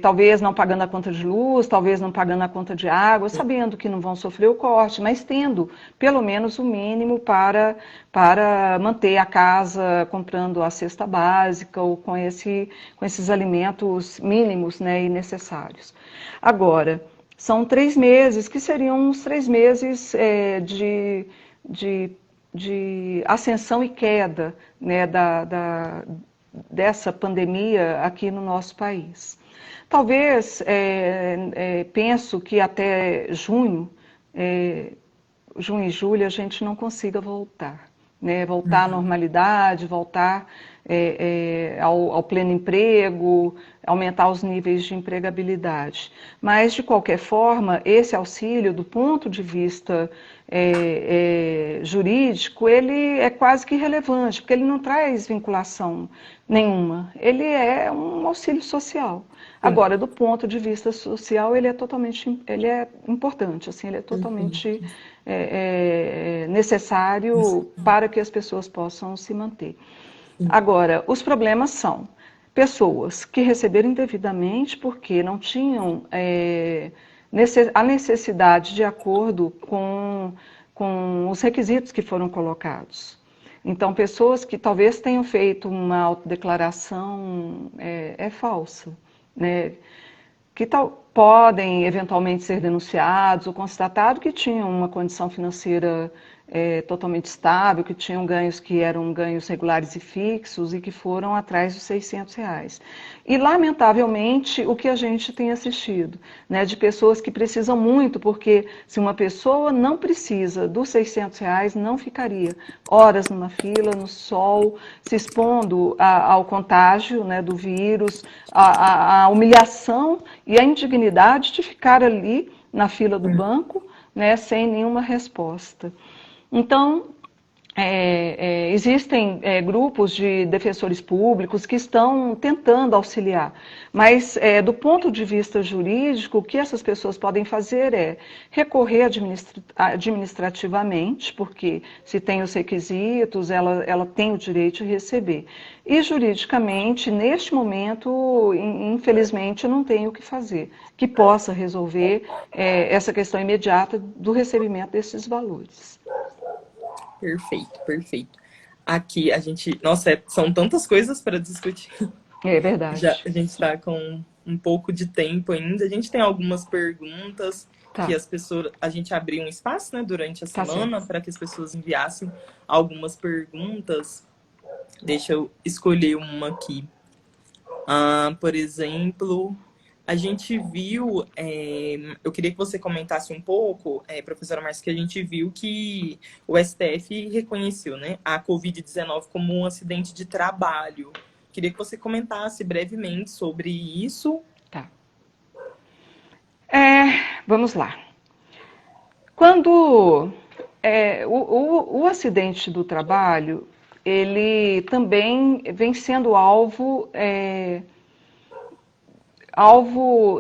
talvez não pagando a conta de luz, talvez não pagando a conta de água, sabendo que não vão sofrer o corte, mas tendo pelo menos o mínimo para manter a casa, comprando a cesta básica ou com esses alimentos mínimos, né, e necessários. Agora, são 3 meses que seriam uns 3 meses de ascensão e queda, né, dessa pandemia aqui no nosso país. Talvez, penso que até junho e julho, a gente não consiga voltar, né? Voltar à normalidade, voltar ao pleno emprego, aumentar os níveis de empregabilidade. Mas, de qualquer forma, esse auxílio, do ponto de vista jurídico, ele é quase que irrelevante, porque ele não traz vinculação nenhuma. Ele é um auxílio social. Agora, do ponto de vista social, ele é importante, assim, ele é totalmente necessário para que as pessoas possam se manter. Agora, os problemas são pessoas que receberam indevidamente porque não tinham a necessidade de acordo com os requisitos que foram colocados. Então, pessoas que talvez tenham feito uma autodeclaração falsa, né, que podem eventualmente ser denunciados ou constatado que tinham uma condição financeira totalmente estável, que tinham ganhos que eram ganhos regulares e fixos e que foram atrás dos R$ 600. E, lamentavelmente, o que a gente tem assistido, né, de pessoas que precisam muito, porque se uma pessoa não precisa dos R$ 600, não ficaria horas numa fila, no sol, se expondo ao contágio, né, do vírus, à humilhação e à indignidade de ficar ali na fila do banco, né, sem nenhuma resposta. Então, existem grupos de defensores públicos que estão tentando auxiliar, mas do ponto de vista jurídico, o que essas pessoas podem fazer é recorrer administrativamente, porque se tem os requisitos, ela tem o direito de receber. E juridicamente, neste momento, infelizmente, não tem o que fazer, que possa resolver essa questão imediata do recebimento desses valores. Perfeito, perfeito. Aqui a gente. Nossa, são tantas coisas para discutir. É verdade. Já, a gente está com um pouco de tempo ainda. A gente tem algumas perguntas que as pessoas. A gente abriu um espaço, né, durante a semana para que as pessoas enviassem algumas perguntas. Deixa eu escolher uma aqui. Por exemplo. A gente viu, eu queria que você comentasse um pouco, professora Márcia, que a gente viu que o STF reconheceu, né, a Covid-19 como um acidente de trabalho. Queria que você comentasse brevemente sobre isso. Tá. Vamos lá. Quando o acidente do trabalho, ele também vem sendo alvo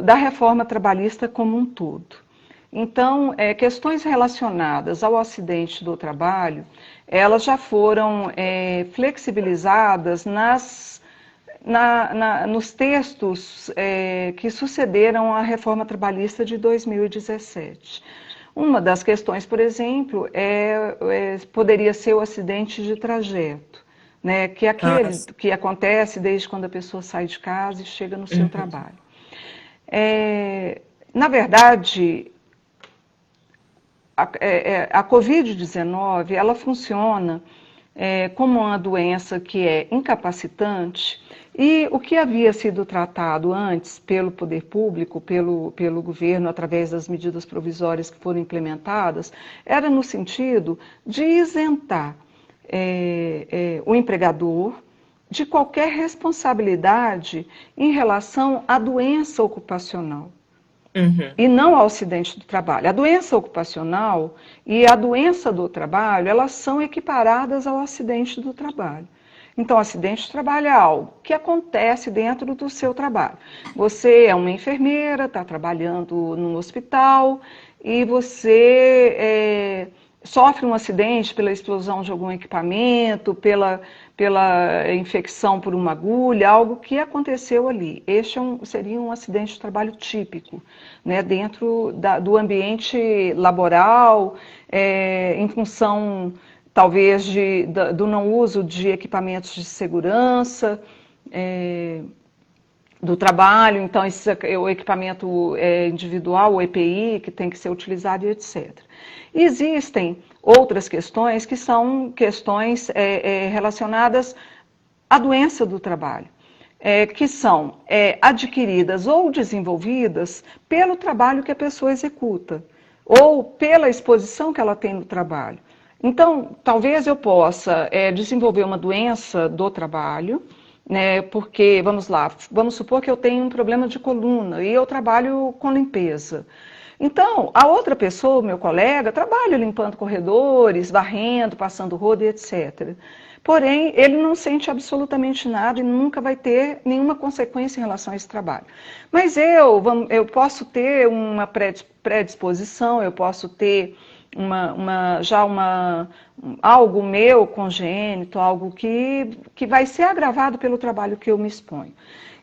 da reforma trabalhista como um todo. Então, questões relacionadas ao acidente do trabalho, elas já foram flexibilizadas nos textos que sucederam à reforma trabalhista de 2017. Uma das questões, por exemplo, poderia ser o acidente de trajeto, né, que é aquele que acontece desde quando a pessoa sai de casa e chega no seu trabalho. Na verdade, a Covid-19, ela funciona como uma doença que é incapacitante, e o que havia sido tratado antes pelo poder público, pelo governo, através das medidas provisórias que foram implementadas, era no sentido de isentar o empregador de qualquer responsabilidade em relação à doença ocupacional. E não ao acidente do trabalho. A doença ocupacional e a doença do trabalho, elas são equiparadas ao acidente do trabalho. Então, o acidente de trabalho é algo que acontece dentro do seu trabalho. Você é uma enfermeira, está trabalhando num hospital e você sofre um acidente pela explosão de algum equipamento, pela infecção por uma agulha, algo que aconteceu ali. Este seria um acidente de trabalho típico, né, dentro do ambiente laboral, em função, talvez, do não uso de equipamentos de segurança, do trabalho, então o equipamento individual, o EPI, que tem que ser utilizado, e etc. Existem outras questões que são questões relacionadas à doença do trabalho, que são adquiridas ou desenvolvidas pelo trabalho que a pessoa executa, ou pela exposição que ela tem no trabalho. Então, talvez eu possa desenvolver uma doença do trabalho, né, porque, vamos supor que eu tenho um problema de coluna e eu trabalho com limpeza. Então, a outra pessoa, meu colega, trabalha limpando corredores, varrendo, passando rodo, etc. Porém, ele não sente absolutamente nada e nunca vai ter nenhuma consequência em relação a esse trabalho. Mas eu posso ter uma predisposição, eu posso ter algo meu congênito, algo que vai ser agravado pelo trabalho que eu me exponho.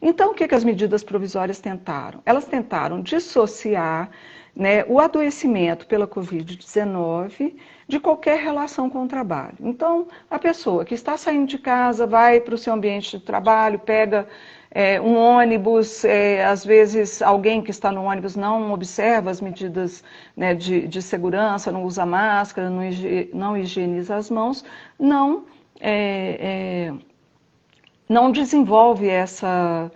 Então, o que as medidas provisórias tentaram? Elas tentaram dissociar, né, o adoecimento pela Covid-19 de qualquer relação com o trabalho. Então, a pessoa que está saindo de casa, vai para o seu ambiente de trabalho, pega Um ônibus, às vezes alguém que está no ônibus não observa as medidas, né, de segurança, não usa máscara, não higieniza as mãos, não desenvolve essa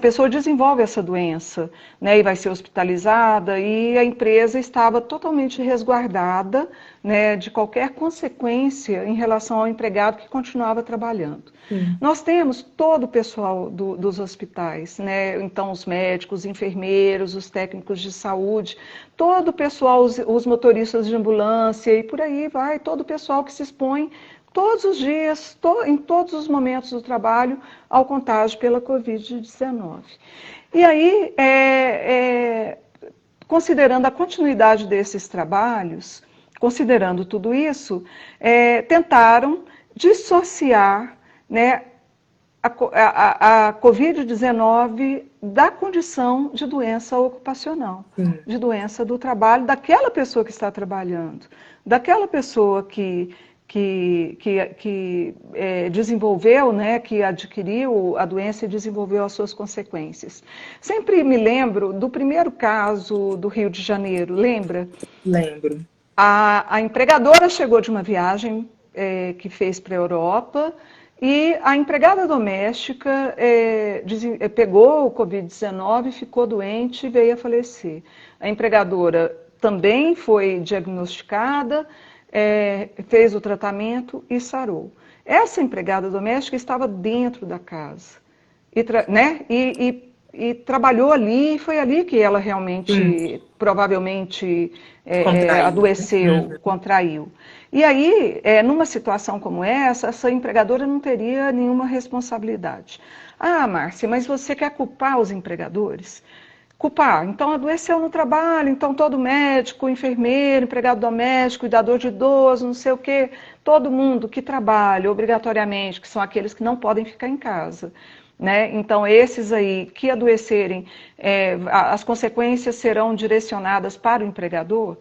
pessoa desenvolve essa doença, né, e vai ser hospitalizada, e a empresa estava totalmente resguardada, né, de qualquer consequência em relação ao empregado que continuava trabalhando. Sim. Nós temos todo o pessoal dos hospitais, né, então os médicos, os enfermeiros, os técnicos de saúde, todo o pessoal, os motoristas de ambulância e por aí vai, todo o pessoal que se expõe todos os dias, em todos os momentos do trabalho, ao contágio pela Covid-19. E aí, considerando a continuidade desses trabalhos, considerando tudo isso, tentaram dissociar, né, a Covid-19 da condição de doença ocupacional, de doença do trabalho, daquela pessoa que está trabalhando, daquela pessoa que desenvolveu, né, que adquiriu a doença e desenvolveu as suas consequências. Sempre me lembro do primeiro caso do Rio de Janeiro, lembra? Lembro. A empregadora chegou de uma viagem que fez para a Europa e a empregada doméstica pegou o Covid-19, ficou doente e veio a falecer. A empregadora também foi diagnosticada, fez o tratamento e sarou. Essa empregada doméstica estava dentro da casa, e trabalhou ali, e foi ali que ela realmente, provavelmente, adoeceu, contraiu. E aí, numa situação como essa empregadora não teria nenhuma responsabilidade. Ah, Márcia, mas você quer culpar os empregadores? Culpar. Então, adoeceu no trabalho, então todo médico, enfermeiro, empregado doméstico, cuidador de idoso, não sei o quê, todo mundo que trabalha obrigatoriamente, que são aqueles que não podem ficar em casa, né? Então, esses aí que adoecerem, as consequências serão direcionadas para o empregador?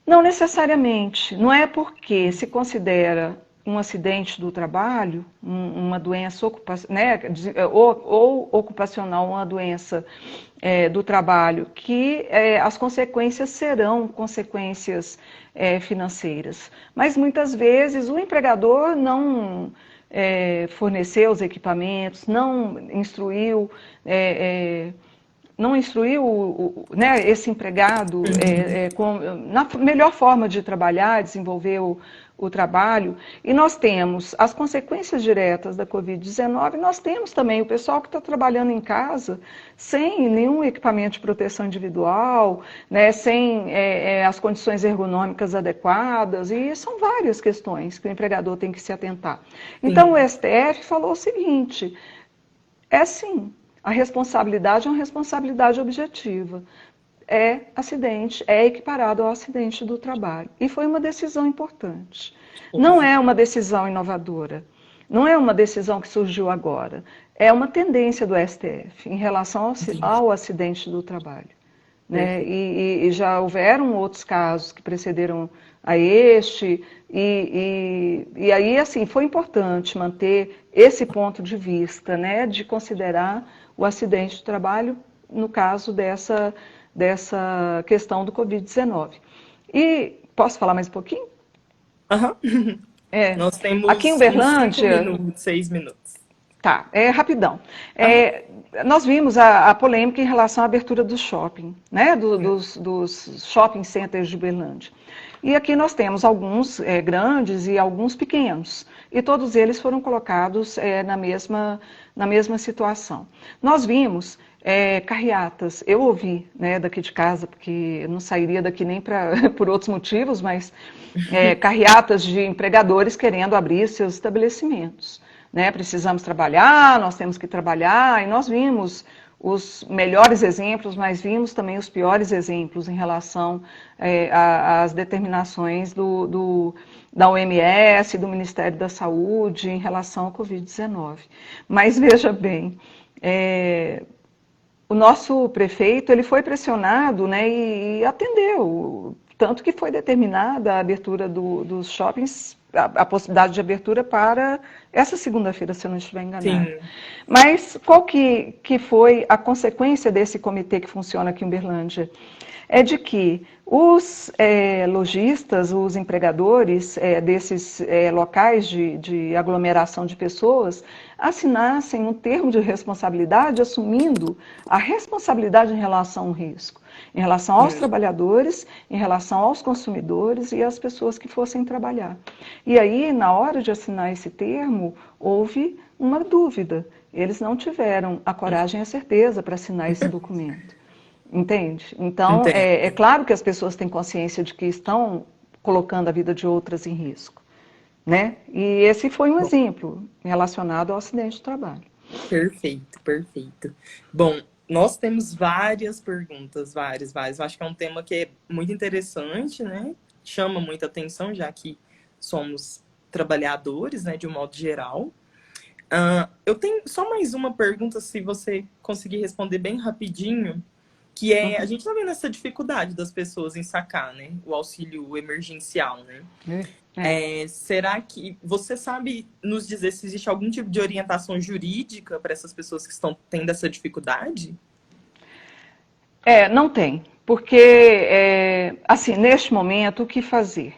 Não necessariamente. Não é porque se considera um acidente do trabalho, uma doença né, ou ocupacional, uma doença do trabalho, que as consequências serão consequências financeiras. Mas muitas vezes o empregador não forneceu os equipamentos, não instruiu né, esse empregado na melhor forma de trabalhar, desenvolver o trabalho. E nós temos as consequências diretas da Covid-19, nós temos também o pessoal que está trabalhando em casa sem nenhum equipamento de proteção individual, né, sem as condições ergonômicas adequadas, e são várias questões que o empregador tem que se atentar. Então, o STF falou o seguinte, sim, a responsabilidade é uma responsabilidade objetiva. Acidente, é equiparado ao acidente do trabalho. E foi uma decisão importante. Não é uma decisão inovadora. Não é uma decisão que surgiu agora. É uma tendência do STF em relação ao acidente do trabalho. Né? E já houveram outros casos que precederam a este, e aí, assim, foi importante manter esse ponto de vista, né, de considerar o acidente de trabalho no caso dessa questão do Covid-19. E posso falar mais um pouquinho? Uhum. Nós temos aqui em Uberlândia, 5 minutos, 6 minutos. Tá, rapidão. Nós vimos a polêmica em relação à abertura do shopping, né, dos shopping centers de Uberlândia. E aqui nós temos alguns grandes e alguns pequenos, e todos eles foram colocados na mesma situação. Nós vimos carreatas, eu ouvi, né, daqui de casa, porque eu não sairia daqui nem por outros motivos, mas carreatas de empregadores querendo abrir seus estabelecimentos. Né? Precisamos trabalhar, nós temos que trabalhar, e nós vimos os melhores exemplos, mas vimos também os piores exemplos em relação às determinações da OMS, do Ministério da Saúde, em relação ao Covid-19. Mas veja bem, o nosso prefeito ele foi pressionado, né, e atendeu, tanto que foi determinada a abertura dos shoppings a possibilidade de abertura para essa segunda-feira, se eu não estiver enganada. Sim. Mas qual que foi a consequência desse comitê que funciona aqui em Uberlândia? É de que os lojistas, os empregadores desses locais de aglomeração de pessoas assinassem um termo de responsabilidade assumindo a responsabilidade em relação ao risco, em relação aos trabalhadores, em relação aos consumidores e às pessoas que fossem trabalhar. E aí, na hora de assinar esse termo, houve uma dúvida. Eles não tiveram a coragem e a certeza para assinar esse documento. Entende? Então, é Entendo. claro que as pessoas têm consciência de que estão colocando a vida de outras em risco, né? E esse foi um Bom, exemplo relacionado ao acidente de trabalho. perfeito, perfeito. Bom, nós temos várias perguntas, várias. Eu acho que é um tema que é muito interessante, né? Chama muita atenção, já que somos trabalhadores, né, de um modo geral. Eu tenho só mais uma pergunta, se você conseguir responder bem rapidinho, que é, a gente está vendo essa dificuldade das pessoas em sacar, né, o auxílio emergencial, né? Será que você sabe nos dizer se existe algum tipo de orientação jurídica para essas pessoas que estão tendo essa dificuldade? Não tem, porque, assim, neste momento, o que fazer?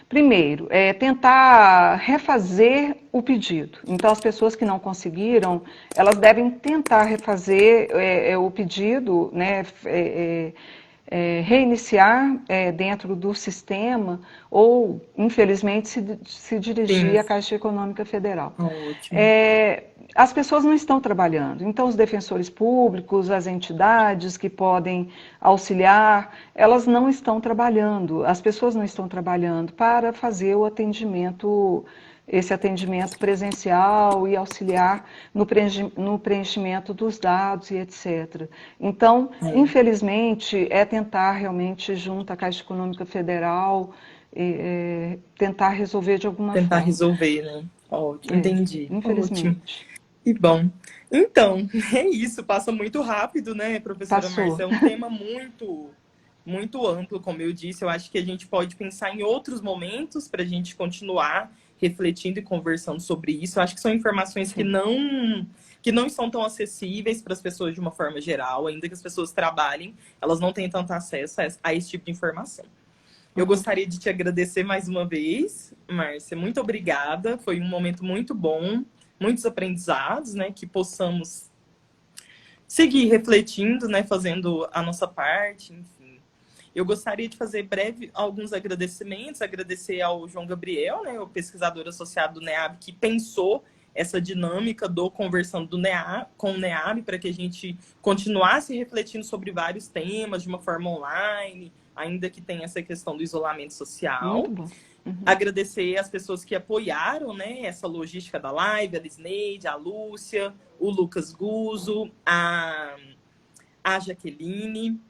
Primeiro, tentar refazer o pedido. Então, as pessoas que não conseguiram, elas devem tentar refazer o pedido, né, reiniciar dentro do sistema ou, infelizmente, se dirigir Sim, à Caixa Econômica Federal. ótimo. As pessoas não estão trabalhando, então os defensores públicos, as entidades que podem auxiliar, elas não estão trabalhando, as pessoas não estão trabalhando para fazer o atendimento, esse atendimento presencial e auxiliar no preenchimento dos dados e etc. Então, infelizmente, é tentar realmente, junto à Caixa Econômica Federal, tentar resolver de alguma Tentar forma. resolver, né? Ótimo, entendi. Ótimo. Infelizmente. E bom, então, é isso, passa muito rápido, né, professora Passou. Márcia? É um tema muito amplo, como eu disse. Eu acho que a gente pode pensar em outros momentos para a gente continuar refletindo e conversando sobre isso. Eu acho que são informações Sim. que não estão tão acessíveis para as pessoas de uma forma geral, ainda que as pessoas trabalhem, elas não têm tanto acesso a esse tipo de informação. Eu gostaria de te agradecer mais uma vez, Márcia. Muito obrigada. Foi um momento muito bom, muitos aprendizados, né? Que possamos seguir refletindo, né? Fazendo a nossa parte, enfim. Eu gostaria de fazer breve alguns agradecimentos. Agradecer ao João Gabriel, né? O pesquisador associado do NEAB, que pensou essa dinâmica do conversando com o NEAB para que a gente continuasse refletindo sobre vários temas de uma forma online, ainda que tenha essa questão do isolamento Muito social. bom. Agradecer as pessoas que apoiaram, né, essa logística da live, a Lisneide, a Lúcia, o Lucas Guzzo, a Jaqueline.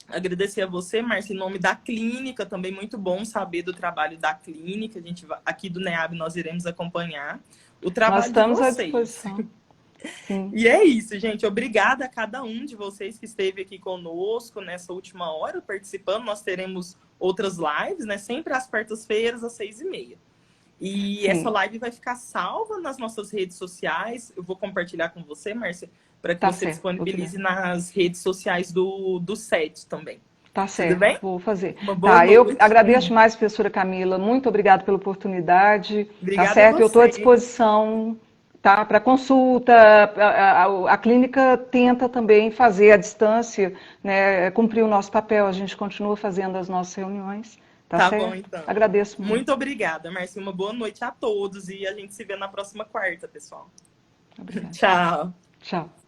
Agradecer a você, Márcia, em nome da clínica, também muito bom saber do trabalho da clínica. A gente aqui do NEAB nós iremos acompanhar o Nós trabalho de estamos à vocês. disposição. Sim. E é isso, gente. Obrigada a cada um de vocês que esteve aqui conosco nessa última hora participando. Nós teremos outras lives, né? Sempre às quartas-feiras, às 6h30. E Sim. essa live vai ficar salva nas nossas redes sociais. Eu vou compartilhar com você, Márcia, para que você certo. disponibilize nas redes sociais do SET também. Tá certo, Tudo bem? vou fazer. Uma boa noite. Eu agradeço mais, professora Camila. Muito obrigada pela oportunidade. Obrigada tá certo? a Eu estou à você. disposição, tá? Para consulta. A clínica tenta também fazer à distância, né? Cumprir o nosso papel. A gente continua fazendo as nossas reuniões. Tá certo? Bom, então. Agradeço muito. Muito obrigada, Márcia. Uma boa noite a todos e a gente se vê na próxima quarta, pessoal. Obrigada. Tchau. Tchau.